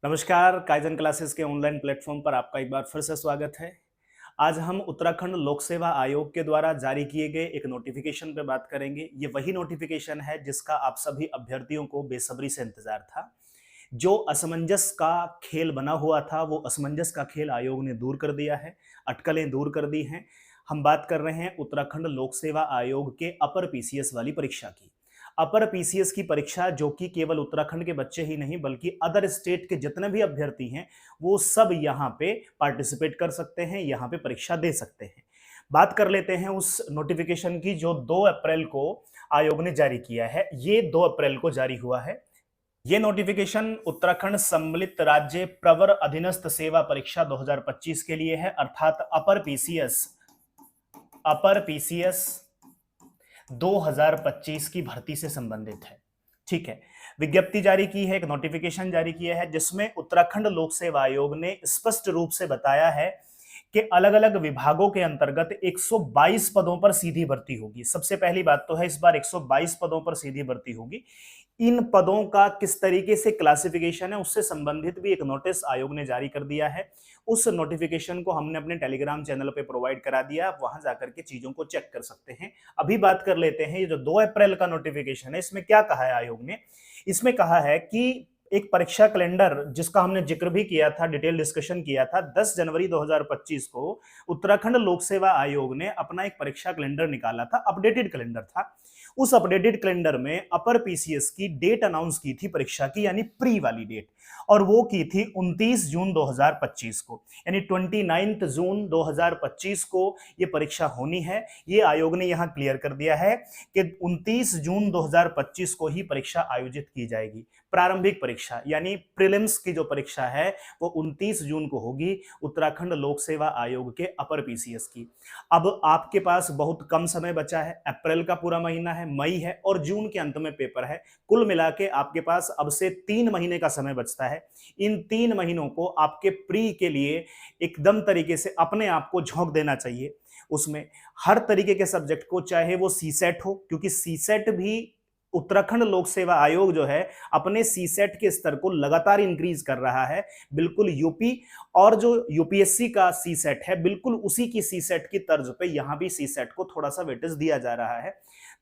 नमस्कार, kaizen classes के online platform पर आपका एक बार फिर से स्वागत है। आज हम उत्तराखंड लोक सेवा आयोग के द्वारा जारी किए गए एक नोटिफिकेशन पे बात करेंगे। ये वही नोटिफिकेशन है जिसका आप सभी अभ्यर्थियों को बेसब्री से इंतजार था। जो असमंजस का खेल बना हुआ था, वो असमंजस का खेल आयोग ने दूर कर दिया है, अटकलें दूर कर दी हैं। हम बात कर रहे हैं उत्तराखंड लोक सेवा आयोग के अपर पीसीएस वाली परीक्षा की। अपर पीसीएस की परीक्षा जो कि केवल उत्तराखंड के बच्चे ही नहीं बल्कि अदर स्टेट के जितने भी अभ्यर्थी हैं वो सब यहाँ पे पार्टिसिपेट कर सकते हैं, यहाँ पे परीक्षा दे सकते हैं। बात कर लेते हैं उस नोटिफिकेशन की जो 2 अप्रैल को आयोग ने जारी किया है। ये 2 अप्रैल को जारी हुआ है। ये नोटिफिकेशन उत्तराखंड सम्मिलित राज्य प्रवर अधीनस्थ सेवा परीक्षा 2025 के लिए है, अर्थात अपर पीसीएस 2025 की भर्ती से संबंधित है। ठीक है, विज्ञप्ति जारी की है, एक नोटिफिकेशन जारी किया है जिसमें उत्तराखंड लोक सेवा आयोग ने स्पष्ट रूप से बताया है कि अलग अलग विभागों के अंतर्गत 122 पदों पर सीधी भर्ती होगी। सबसे पहली बात तो है इस बार 122 पदों पर सीधी भर्ती होगी। इन पदों का किस तरीके से क्लासिफिकेशन है उससे संबंधित भी एक नोटिस आयोग ने जारी कर दिया है। उस नोटिफिकेशन को हमने अपने टेलीग्राम चैनल पे प्रोवाइड करा दिया, आप वहां जाकर के चीजों को चेक कर सकते हैं। अभी बात कर लेते हैं ये जो 2 अप्रैल का नोटिफिकेशन है, इसमें क्या कहा है आयोग ने। इसमें कहा है कि एक परीक्षा कैलेंडर जिसका हमने जिक्र भी किया था, डिटेल डिस्कशन किया था, 10 जनवरी 2025 को उत्तराखंड लोक सेवा आयोग ने अपना एक परीक्षा कैलेंडर निकाला था, अपडेटेड कैलेंडर था। उस अपडेटेड कैलेंडर में अपर पीसीएस की डेट अनाउंस की थी परीक्षा की, यानी प्री वाली डेट, और वो की थी 29 जून 2025 को, यानी 29 जून 2025 को ये परीक्षा होनी है। ये आयोग ने यहां क्लियर कर दिया है कि 29 जून 2025 को ही परीक्षा आयोजित की जाएगी। प्रारंभिक परीक्षा यानी प्रीलिम्स की जो परीक्षा है वो 29 जून को होगी उत्तराखंड लोक सेवा आयोग के अपर पीसीएस की। अब आपके पास बहुत कम समय बचा है, अप्रैल का पूरा महीना है, मई है और जून के अंत में पेपर है। कुल मिला के आपके पास अब से 3 महीने का समय बचता है। इन 3 महीनों को आपके प्री के लिए एकदम तरीके से अपने आप को झोंक देना चाहिए। उसमें हर तरीके के सब्जेक्ट को, चाहे वो सीसेट हो, क्योंकि सीसेट भी उत्तराखंड लोक सेवा आयोग जो है अपने सीसेट के स्तर को लगातार इंक्रीज कर रहा है। बिल्कुल यूपी और जो यूपीएससी का सीसेट है बिल्कुल उसी की सीसेट की तर्ज पे यहां भी सीसेट को थोड़ा सा वेटेज दिया जा रहा है।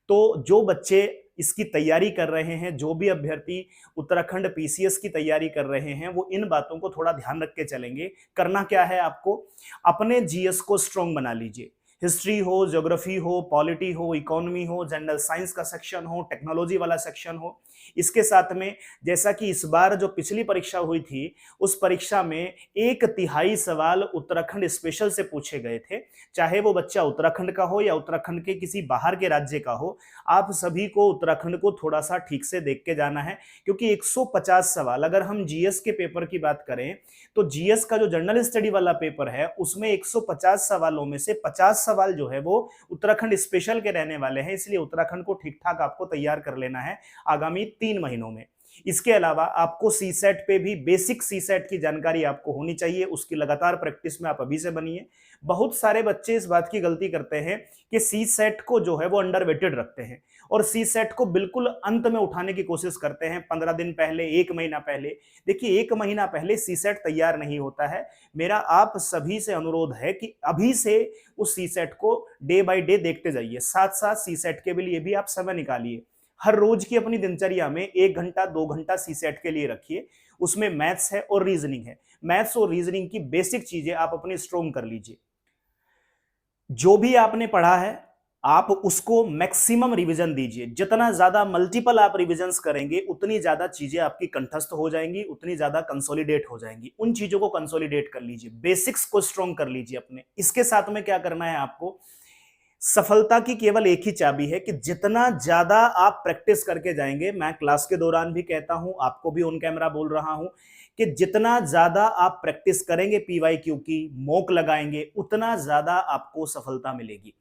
तो जो बच्चे इसकी तैयारी कर रहे हैं, जो भी अभ्यर्थी उत्तराखंड पीसीएस की तैयारी कर रहे हैं, वो इन बातों को थोड़ा ध्यान रख के चलेंगे। करना क्या है आपको, अपने जीएस को स्ट्रॉन्ग बना लीजिए। हिस्ट्री हो, ज्योग्राफी हो, पॉलिटी हो, इकोनॉमी हो, जनरल साइंस का सेक्शन हो, टेक्नोलॉजी वाला सेक्शन हो। इसके साथ में जैसा कि इस बार जो पिछली परीक्षा हुई थी उस परीक्षा में 1/3 सवाल उत्तराखंड स्पेशल से पूछे गए थे। चाहे वो बच्चा उत्तराखंड का हो या उत्तराखंड के किसी बाहर के राज्य का हो, आप सभी को उत्तराखंड को थोड़ा सा ठीक से देख के जाना है, क्योंकि 150 सवाल, अगर हम जीएस के पेपर की बात करें तो जीएस का जो जनरल स्टडी वाला पेपर है उसमें 150 सवालों में से 50 सवाल जो है वो उत्तराखंड स्पेशल के रहने वाले हैं। इसलिए उत्तराखंड को ठीक ठाक आपको तैयार कर लेना है आगामी 3 महीनों में। इसके अलावा आपको सीसेट पे भी, बेसिक सीसेट की जानकारी आपको होनी चाहिए, उसकी लगातार प्रैक्टिस में आप अभी से बनिए। बहुत सारे बच्चे इस बात की गलती करते हैं कि सीसेट को जो है वो अंडरवेटेड रखते हैं और सीसेट को बिल्कुल अंत में उठाने की कोशिश करते हैं, 15 दिन पहले, 1 महीना पहले। देखिए 1 महीना पहले सीसेट तैयार नहीं होता है। मेरा आप सभी से अनुरोध है कि अभी से उस सीसेट को डे बाय डे देखते जाइए, साथ साथ सीसेट के लिए भी आप समय निकालिए। हर रोज की अपनी दिनचर्या में 1 घंटा 2 घंटा सीसेट के लिए रखिए। उसमें मैथ्स है और रीजनिंग है। मैथ्स और रीजनिंग की बेसिक चीजें आप अपनी स्ट्रॉन्ग कर लीजिए। जो भी आपने पढ़ा है आप उसको मैक्सिमम रिवीजन दीजिए। जितना ज्यादा मल्टीपल आप रिवीजन्स करेंगे उतनी ज्यादा चीजें आपकी कंठस्थ हो जाएंगी, उतनी ज्यादा कंसोलिडेट हो जाएंगी। उन चीजों को कंसोलिडेट कर लीजिए, बेसिक्स को स्ट्रॉन्ग कर लीजिए अपने। इसके साथ में क्या करना है आपको, सफलता की केवल एक ही चाबी है कि जितना ज्यादा आप प्रैक्टिस करके जाएंगे, मैं क्लास के दौरान भी कहता हूं, आपको भी ऑन कैमरा बोल रहा हूं कि जितना ज्यादा आप प्रैक्टिस करेंगे, पीवाईक्यू की मॉक लगाएंगे, उतना ज्यादा आपको सफलता मिलेगी।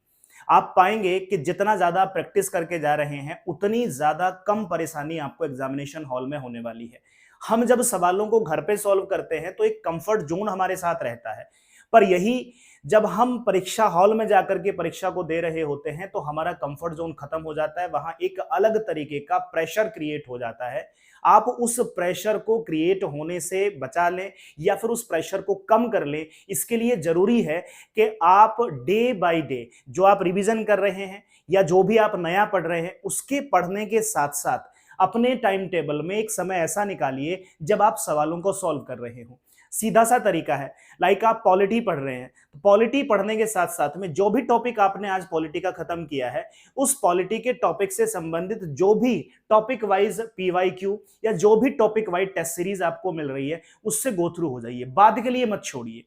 आप पाएंगे कि जितना ज्यादा प्रैक्टिस करके जा रहे हैं उतनी ज्यादा कम परेशानी आपको एग्जामिनेशन हॉल में होने वाली है। हम जब सवालों को घर पे सॉल्व करते हैं तो एक कंफर्ट जोन हमारे साथ रहता है, पर यही जब हम परीक्षा हॉल में जाकर के परीक्षा को दे रहे होते हैं तो हमारा कंफर्ट जोन खत्म हो जाता है। वहां एक अलग तरीके का प्रेशर क्रिएट हो जाता है। आप उस प्रेशर को क्रिएट होने से बचा लें या फिर उस प्रेशर को कम कर लें। इसके लिए जरूरी है कि आप डे बाय डे जो आप रिवीजन कर रहे हैं या जो भी आप नया पढ़ रहे हैं उसके पढ़ने के साथ साथ अपने टाइम टेबल में एक समय ऐसा निकालिए जब आप सवालों को सॉल्व कर रहे हो। सीधा सा तरीका है, लाइक आप पॉलिटी पढ़ रहे हैं तो पॉलिटी पढ़ने के साथ साथ में जो भी टॉपिक आपने आज पॉलिटी का खत्म किया है उस पॉलिटी के टॉपिक से संबंधित जो भी टॉपिक वाइज पीवाईक्यू या जो भी टॉपिक वाइज टेस्ट सीरीज आपको मिल रही है उससे गो थ्रू हो जाइए, बाद के लिए मत छोड़िए।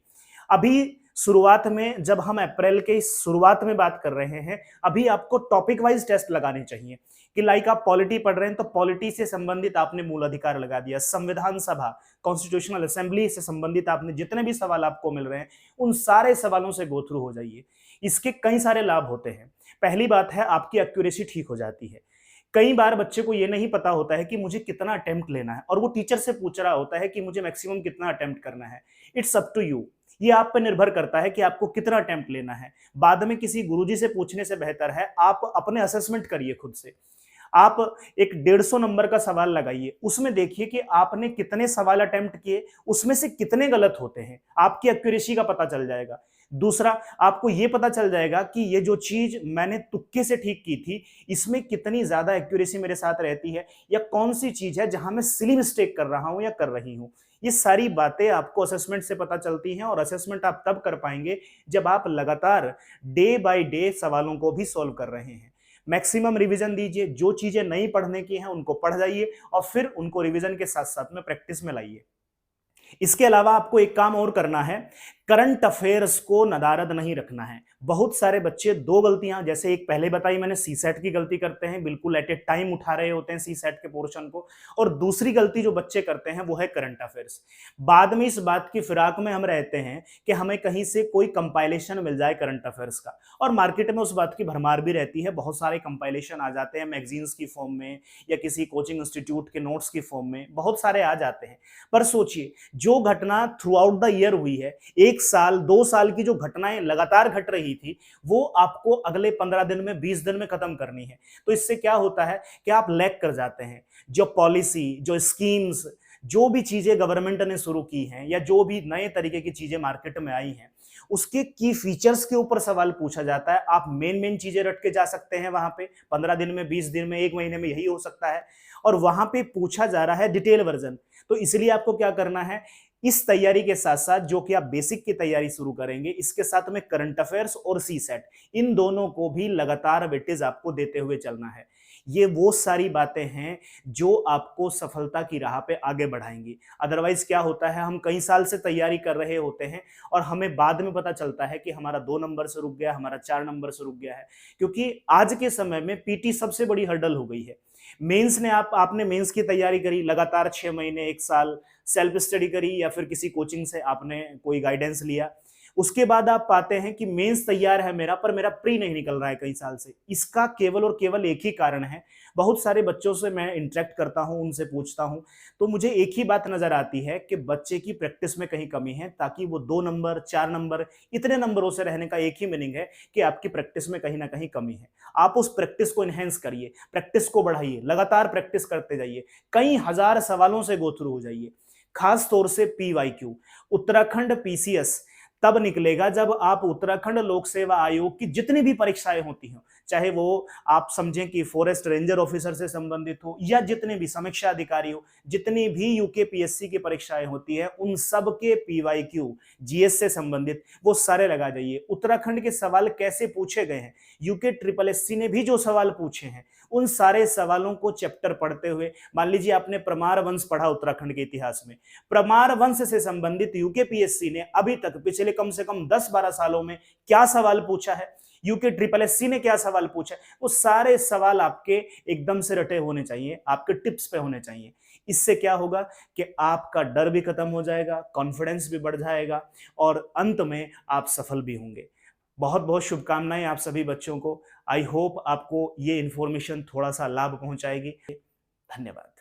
अभी शुरुआत में जब हम अप्रैल के शुरुआत में बात कर रहे हैं, अभी आपको टॉपिक वाइज टेस्ट लगाने चाहिए कि लाइक आप पॉलिटी पढ़ रहे हैं तो पॉलिटी से संबंधित आपने मूल अधिकार लगा दिया, संविधान सभा कॉन्स्टिट्यूशनल असेंबली से संबंधित आपने जितने भी सवाल आपको मिल रहे हैं उन सारे सवालों से गो थ्रू हो जाइए। इसके कई सारे लाभ होते हैं। पहली बात है आपकी एक्यूरेसी ठीक हो जाती है। कई बार बच्चे को ये नहीं पता होता है कि मुझे कितना अटेम्प्ट लेना है और वो टीचर से पूछ रहा होता है कि मुझे मैक्सिमम कितना अटेम्प्ट करना है। इट्स अप टू यू, ये आप पर निर्भर करता है कि आपको कितना अटेम्प्ट लेना है। बाद में किसी गुरुजी से पूछने से बेहतर है आप अपने असेसमेंट करिए खुद से। आप एक 150 नंबर का सवाल लगाइए, उसमें देखिए कि आपने कितने सवाल अटेम्प्ट किए, उसमें से कितने गलत होते हैं, आपकी एक्यूरेसी का पता चल जाएगा। दूसरा, आपको यह पता चल जाएगा कि ये जो चीज मैंने तुक्के से ठीक की थी इसमें कितनी ज्यादा एक्यूरेसी मेरे साथ रहती है या कौन सी चीज है जहां मैं सिली मिस्टेक कर रहा हूं या कर रही हूं। ये सारी बातें आपको असेसमेंट से पता चलती हैं और असेसमेंट आप तब कर पाएंगे जब आप लगातार डे बाय डे सवालों को भी सॉल्व कर रहे हैं। मैक्सिमम रिवीजन दीजिए, जो चीजें नहीं पढ़ने की हैं उनको पढ़ जाइए और फिर उनको रिवीजन के साथ साथ में प्रैक्टिस में लाइए। इसके अलावा आपको एक काम और करना है, करंट अफेयर्स को नदारद नहीं रखना है। बहुत सारे बच्चे दो गलतियां, जैसे एक पहले बताई मैंने, सी सेट की गलती करते हैं, बिल्कुल एट ए टाइम उठा रहे होते हैं सी सेट के पोर्शन को, और दूसरी गलती जो बच्चे करते हैं वो है करंट अफेयर्स। बाद में इस बात की फिराक में हम रहते हैं कि हमें कहीं से कोई कंपाइलेशन मिल जाए करंट अफेयर्स का, और मार्केट में उस बात की भरमार भी रहती है, बहुत सारे कंपाइलेशन आ जाते हैं मैगजीन्स की फॉर्म में या किसी कोचिंग इंस्टीट्यूट के नोट्स की फॉर्म में, बहुत सारे आ जाते हैं। पर सोचिए, जो घटना थ्रू आउट द ईयर हुई है, 1 साल 2 साल की जो घटनाएं लगातार घट रही थी, वो आपको अगले 15 दिन में 20 दिन में खत्म करनी है। तो इससे क्या होता है कि आप लैग कर जाते हैं। जो पॉलिसी, जो स्कीम्स, जो भी चीजें गवर्नमेंट ने शुरू की हैं या जो भी नए तरीके की चीजें मार्केट में आई हैं, उसके की फीचर्स के ऊपर सवाल पूछा जाता है। आप मेन चीजें रट के जा सकते हैं वहां पे, 15 दिन में, 20 दिन में, 1 महीने में, यही हो सकता है, और वहां पे पूछा जा रहा है डिटेल वर्जन। तो इसलिए आपको क्या करना है, इस तैयारी के साथ साथ जो कि आप बेसिक की तैयारी शुरू करेंगे, इसके साथ में करंट अफेयर्स और सी सेट, इन दोनों को भी लगातार वेटेज आपको देते हुए चलना है। ये वो सारी बातें हैं जो आपको सफलता की राह पे आगे बढ़ाएंगी। अदरवाइज क्या होता है, हम कई साल से तैयारी कर रहे होते हैं और हमें बाद में पता चलता है कि हमारा 2 नंबर से रुक गया, हमारा 4 नंबर से रुक गया है, क्योंकि आज के समय में पीटी सबसे बड़ी हर्डल हो गई है। मेंस ने आपने मेंस की तैयारी करी, लगातार 6 महीने 1 साल सेल्फ स्टडी करी या फिर किसी कोचिंग से आपने कोई गाइडेंस लिया, उसके बाद आप पाते हैं कि मेंस तैयार है मेरा, पर मेरा प्री नहीं निकल रहा है कई साल से। इसका केवल और केवल एक ही कारण है। बहुत सारे बच्चों से मैं इंटरेक्ट करता हूं, उनसे पूछता हूं, तो मुझे एक ही बात नजर आती है कि बच्चे की प्रैक्टिस में कहीं कमी है, ताकि वो 2 नंबर 4 नंबर इतने नंबरों से रहने का एक ही मीनिंग है कि आपकी प्रैक्टिस में कहीं ना कहीं कमी है। आप उस प्रैक्टिस को इनहेंस करिए, प्रैक्टिस को बढ़ाइए, लगातार प्रैक्टिस करते जाइए, कई हजार सवालों से गो थ्रू हो जाइए। खास तौर से पीवाईक्यू, उत्तराखंड पीसीएस तब निकलेगा जब आप उत्तराखंड लोक सेवा आयोग की जितनी भी परीक्षाएं होती हैं, चाहे वो आप समझें कि फॉरेस्ट रेंजर ऑफिसर से संबंधित हो या जितने भी समीक्षा अधिकारी हो, जितनी भी यूकेपीएससी की परीक्षाएं होती है, उन सब के पीवाईक्यू जीएस से संबंधित वो सारे लगा जाइए। उत्तराखंड के सवाल कैसे पूछे गए हैं, यूके ट्रिपल एससी ने भी जो सवाल पूछे हैं, उन सारे सवालों को चैप्टर पढ़ते हुए, मान लीजिए आपने परमार वंश पढ़ा उत्तराखंड के इतिहास में, परमार वंश से संबंधित यूकेपीएससी ने अभी तक पिछले कम से कम 10-12 सालों में क्या सवाल पूछा है, यूके ट्रिपल एससी ने क्या सवाल पूछा है, वो सारे सवाल आपके एकदम से रटे होने चाहिए, आपके टिप्स पे होने चाहिए। इससे क्या होगा कि आपका डर भी खत्म हो जाएगा, कॉन्फिडेंस भी बढ़ जाएगा और अंत में आप सफल भी होंगे। बहुत बहुत शुभकामनाएं आप सभी बच्चों को। आई होप आपको ये इंफॉर्मेशन थोड़ा सा लाभ पहुंचाएगी। धन्यवाद।